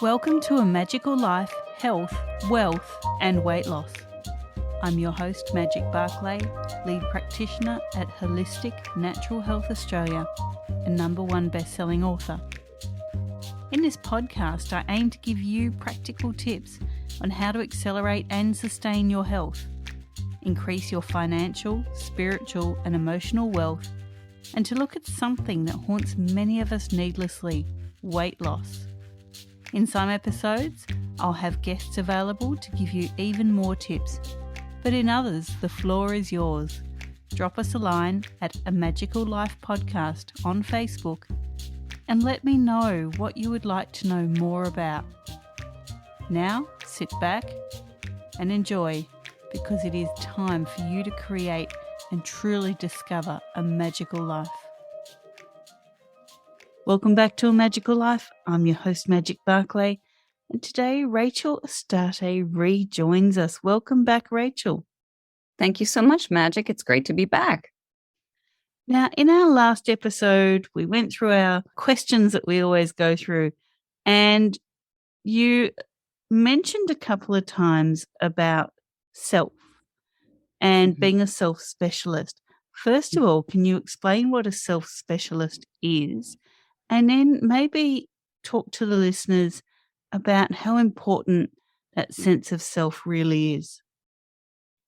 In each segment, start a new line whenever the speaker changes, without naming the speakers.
Welcome to A Magical Life, Health, Wealth and Weight Loss. I'm your host, Magic BARCLAY, lead practitioner at Holistic Natural Health Australia and #1 best-selling author. In this podcast, I aim to give you practical tips on how to accelerate and sustain your health, increase your financial, spiritual and emotional wealth, and to look at something that haunts many of us needlessly, weight loss. In some episodes, I'll have guests available to give you even more tips, but in others, the floor is yours. Drop us a line at A Magical Life Podcast on Facebook and let me know what you would like to know more about. Now, sit back and enjoy, because it is time for you to create and truly discover a magical life. Welcome back to A Magical Life. I'm your host, Magic BARCLAY, and today Rachel Astarte rejoins us. Welcome back, Rachel.
Thank you so much, Magic. It's great to be back.
Now, in our last episode, we went through our questions that we always go through, and you mentioned a couple of times about self and being a self-specialist. First of all, can you explain what a self-specialist is? And then maybe talk to the listeners about how important that sense of self really is.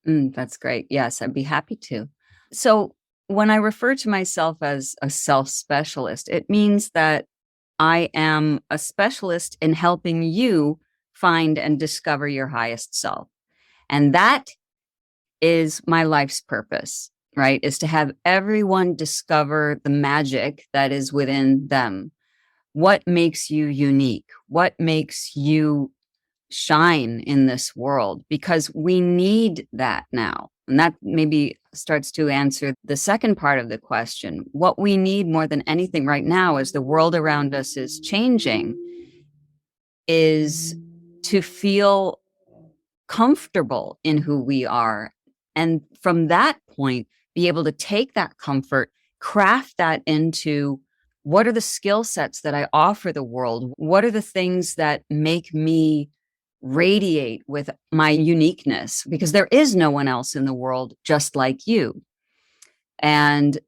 That's great. Yes, I'd be happy to. So when I refer to myself as a self-specialist, it means that I am a specialist in helping you find and discover your highest self. And that is my life's purpose, right? Is to have everyone discover the magic that is within them. What makes you unique? What makes you shine in this world? Because we need that now. And that maybe starts to answer the second part of the question. What we need more than anything right now, as the world around us is changing, is to feel comfortable in who we are. And from that point, be able to take that comfort, craft that into what are the skill sets that I offer the world? What are the things that make me radiate with my uniqueness? Because there is no one else in the world just like you. And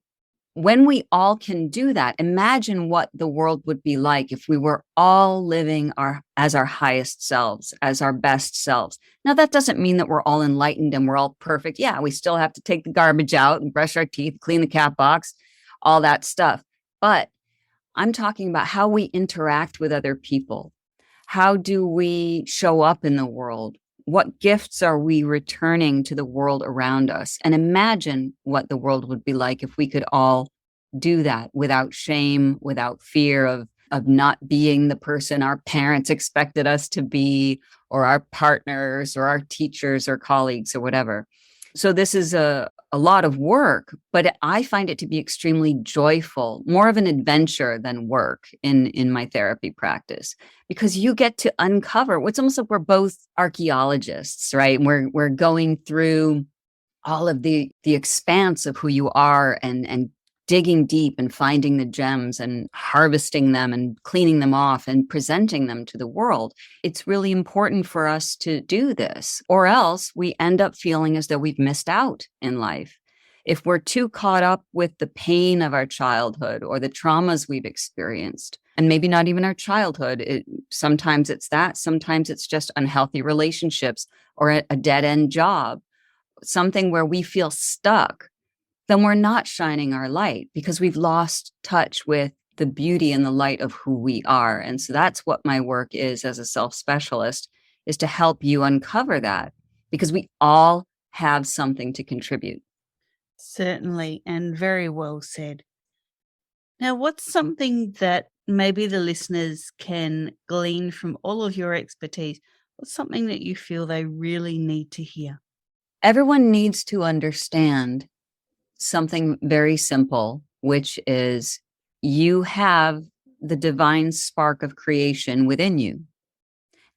when we all can do that, imagine what the world would be like if we were all living as our highest selves, as our best selves. Now, that doesn't mean that we're all enlightened and we're all perfect. Yeah, we still have to take the garbage out and brush our teeth, clean the cat box, all that stuff. But I'm talking about how we interact with other people. How do we show up in the world? What gifts are we returning to the world around us? And imagine what the world would be like if we could all do that without shame, without fear of not being the person our parents expected us to be, or our partners, or our teachers, or colleagues, or whatever. So this is a lot of work, but I find it to be extremely joyful, more of an adventure than work in my therapy practice, because you get to uncover. It's almost like we're both archaeologists, right? We're going through all of the expanse of who you are and digging deep and finding the gems and harvesting them and cleaning them off and presenting them to the world. It's really important for us to do this, or else we end up feeling as though we've missed out in life. If we're too caught up with the pain of our childhood or the traumas we've experienced, and maybe not even our childhood, sometimes it's that, sometimes it's just unhealthy relationships or a dead-end job, something where we feel stuck, then we're not shining our light because we've lost touch with the beauty and the light of who we are. And so that's what my work is as a self-specialist, is to help you uncover that, because we all have something to contribute.
Certainly, and very well said. Now, what's something that maybe the listeners can glean from all of your expertise? What's something that you feel they really need to hear?
Everyone needs to understand something very simple, which is you have the divine spark of creation within you.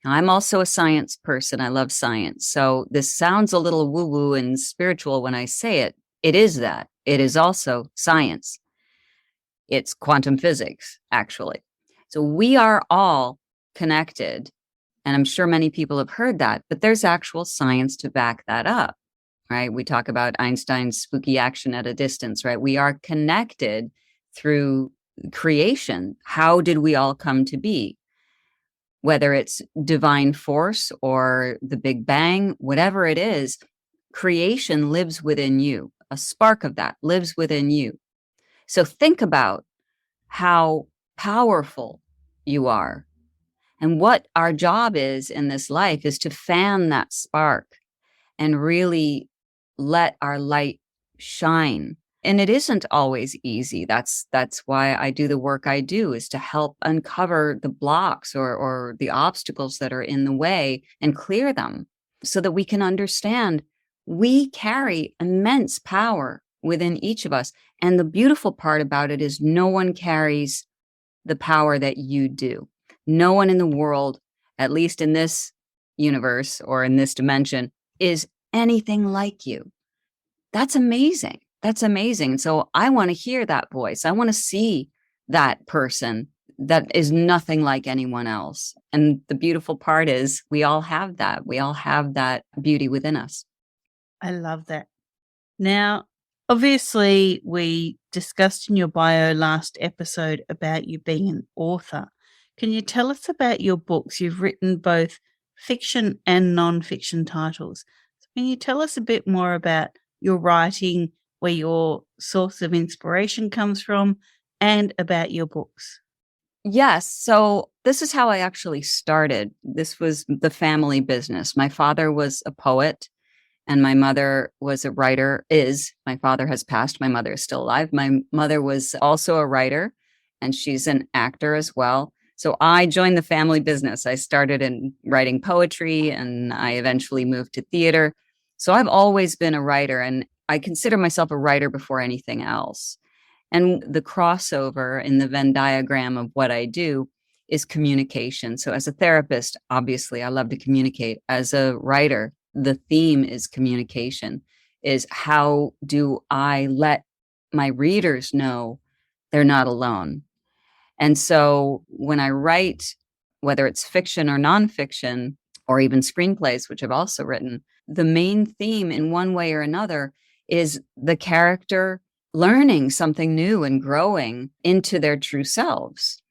Now, I'm also a science person. I love science. So this sounds a little woo-woo and spiritual when I say it. It is that. It is also science. It's quantum physics, actually. So we are all connected. And I'm sure many people have heard that, but there's actual science to back that up, right? We talk about Einstein's spooky action at a distance, right? We are connected through creation. How did we all come to be? Whether it's divine force or the Big Bang, whatever it is, creation lives within you. A spark of that lives within you. So think about how powerful you are. And what our job is in this life is to fan that spark and really let our light shine. And it isn't always easy. That's why I do the work I do, is to help uncover the blocks or the obstacles that are in the way and clear them so that we can understand we carry immense power within each of us. And the beautiful part about it is no one carries the power that you do. No one in the world, at least in this universe or in this dimension, is anything like you. That's amazing. That's amazing. So I want to hear that voice. I want to see that person that is nothing like anyone else. And the beautiful part is we all have that. We all have that beauty within us.
I love that. Now, obviously, we discussed in your bio last episode about you being an author. Can you tell us about your books? You've written both fiction and non-fiction titles. So can you tell us a bit more about your writing, where your source of inspiration comes from, and about your books?
Yes. So this is how I actually started. This was the family business. My father was a poet and my mother was a writer. My father has passed. My mother is still alive. My mother was also a writer and she's an actor as well. So I joined the family business. I started in writing poetry and I eventually moved to theater. So I've always been a writer and I consider myself a writer before anything else. And the crossover in the Venn diagram of what I do is communication. So as a therapist, obviously, I love to communicate. As a writer, the theme is communication, is how do I let my readers know they're not alone? And so when I write, whether it's fiction or nonfiction, or even screenplays, which I've also written, the main theme in one way or another is the character learning something new and growing into their true selves,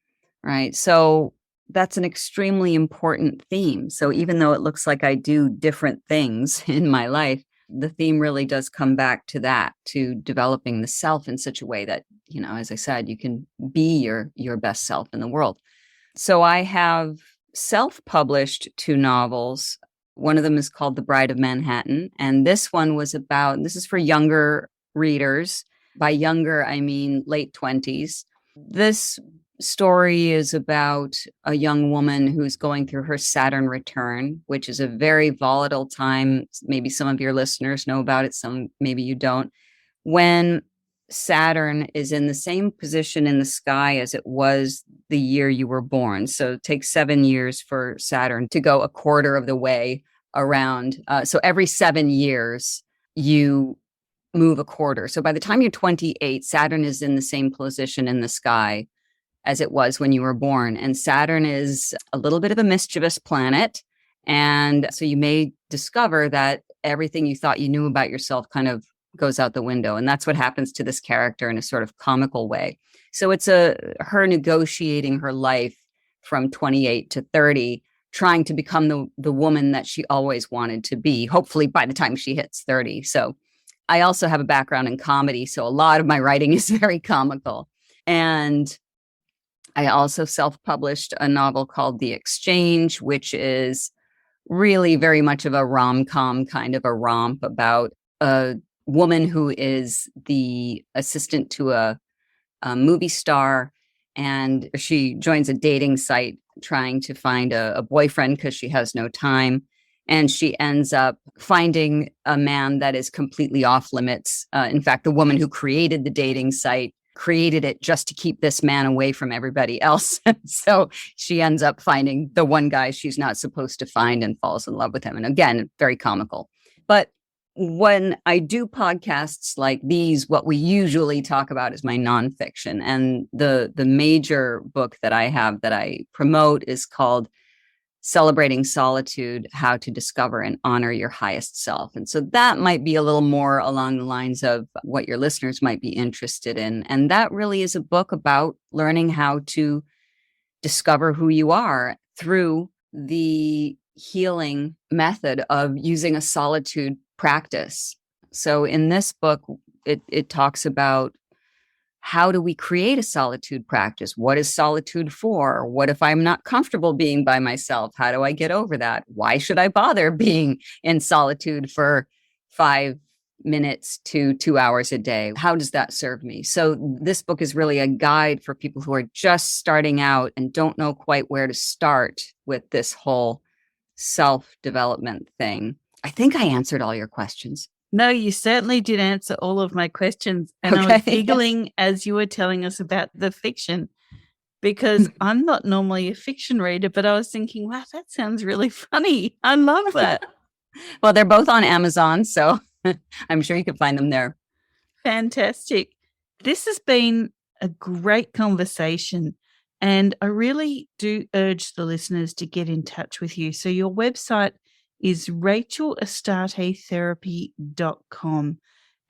right? So that's an extremely important theme. So even though it looks like I do different things in my life, the theme really does come back to that, to developing the self in such a way that, as I said, you can be your best self in the world. So I have self-published 2 novels. One of them is called The Bride of Manhattan. And this is for younger readers. By younger, I mean late 20s. This story is about a young woman who's going through her Saturn return, which is a very volatile time. Maybe some of your listeners know about it, some maybe you don't. When Saturn is in the same position in the sky as it was the year you were born. So it takes 7 years for Saturn to go a quarter of the way around. So every 7 years, you move a quarter. So by the time you're 28, Saturn is in the same position in the sky as it was when you were born. And Saturn is a little bit of a mischievous planet. And so you may discover that everything you thought you knew about yourself kind of goes out the window. And that's what happens to this character in a sort of comical way. So it's her negotiating her life from 28 to 30, trying to become the woman that she always wanted to be, hopefully by the time she hits 30. So I also have a background in comedy, so a lot of my writing is very comical. And I also self-published a novel called The Exchange, which is really very much of a rom-com kind of a romp about a woman who is the assistant to a movie star, and she joins a dating site trying to find a boyfriend because she has no time. And she ends up finding a man that is completely off limits. In fact, the woman who created the dating site created it just to keep this man away from everybody else. So she ends up finding the one guy she's not supposed to find and falls in love with him. And again, very comical. But when I do podcasts like these, what we usually talk about is my nonfiction. And the major book that I have that I promote is called Celebrating Solitude, How to Discover and Honor Your Highest Self. And so that might be a little more along the lines of what your listeners might be interested in. And that really is a book about learning how to discover who you are through the healing method of using a solitude practice. So in this book, it talks about how do we create a solitude practice? What is solitude for? What if I'm not comfortable being by myself? How do I get over that? Why should I bother being in solitude for 5 minutes to 2 hours a day? How does that serve me? So this book is really a guide for people who are just starting out and don't know quite where to start with this whole self-development thing. I think I answered all your questions.
No, you certainly did answer all of my questions. And I was giggling as you were telling us about the fiction, because I'm not normally a fiction reader, but I was thinking, wow, that sounds really funny. I love that.
Well, they're both on Amazon, so I'm sure you can find them there.
Fantastic. This has been a great conversation, and I really do urge the listeners to get in touch with you. So your website is rachelastartetherapy.com.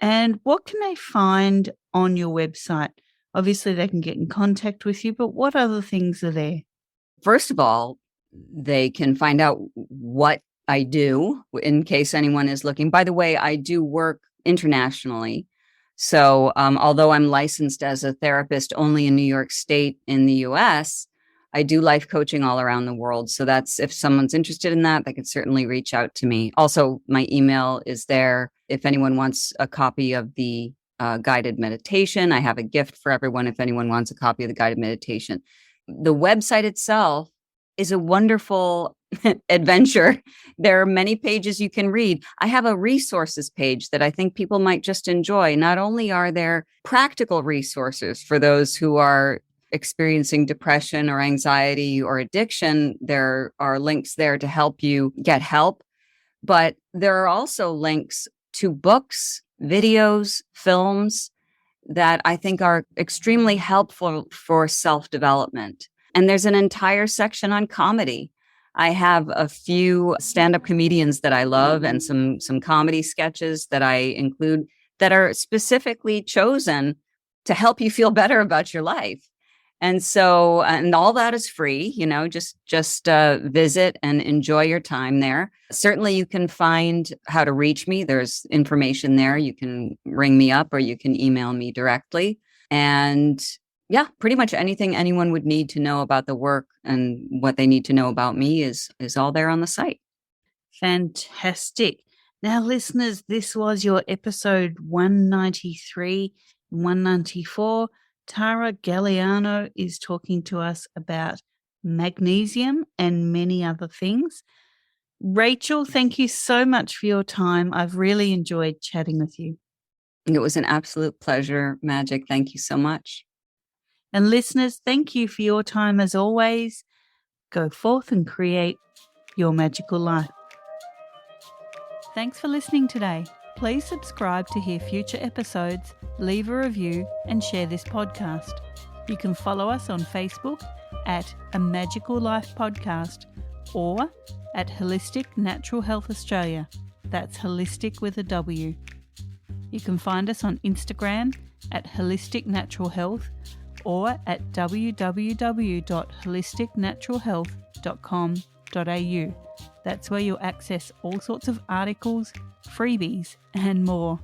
And what can they find on your website? Obviously, they can get in contact with you, but what other things are there?
First of all, they can find out what I do in case anyone is looking. By the way, I do work internationally. So although I'm licensed as a therapist only in New York State in the US, I do life coaching all around the world. So that's, if someone's interested in that, they could certainly reach out to me. Also, my email is there. If anyone wants a copy of the guided meditation, I have a gift for everyone if anyone wants a copy of the guided meditation. The website itself is a wonderful adventure. There are many pages you can read. I have a resources page that I think people might just enjoy. Not only are there practical resources for those who are experiencing depression or anxiety or addiction, there are links there to help you get help. But there are also links to books, videos, films that I think are extremely helpful for self-development. And there's an entire section on comedy. I have a few stand-up comedians that I love and some comedy sketches that I include that are specifically chosen to help you feel better about your life. And so, and all that is free, just visit and enjoy your time there. Certainly you can find how to reach me. There's information there. You can ring me up or you can email me directly. And yeah, pretty much anything anyone would need to know about the work and what they need to know about me is all there on the site.
Fantastic. Now, listeners, this was your episode 193, 194. Tara Galliano is talking to us about magnesium and many other things. Rachel, thank you so much for your time. I've really enjoyed chatting with you.
It was an absolute pleasure, Magic. Thank you so much.
And listeners, thank you for your time as always. Go forth and create your magical life. Thanks for listening today. Please subscribe to hear future episodes, leave a review, and share this podcast. You can follow us on Facebook at A Magical Life Podcast or at Holistic Natural Health Australia. That's holistic with a W. You can find us on Instagram at Holistic Natural Health or at www.holisticnaturalhealth.com.au. That's where you'll access all sorts of articles, freebies, and more.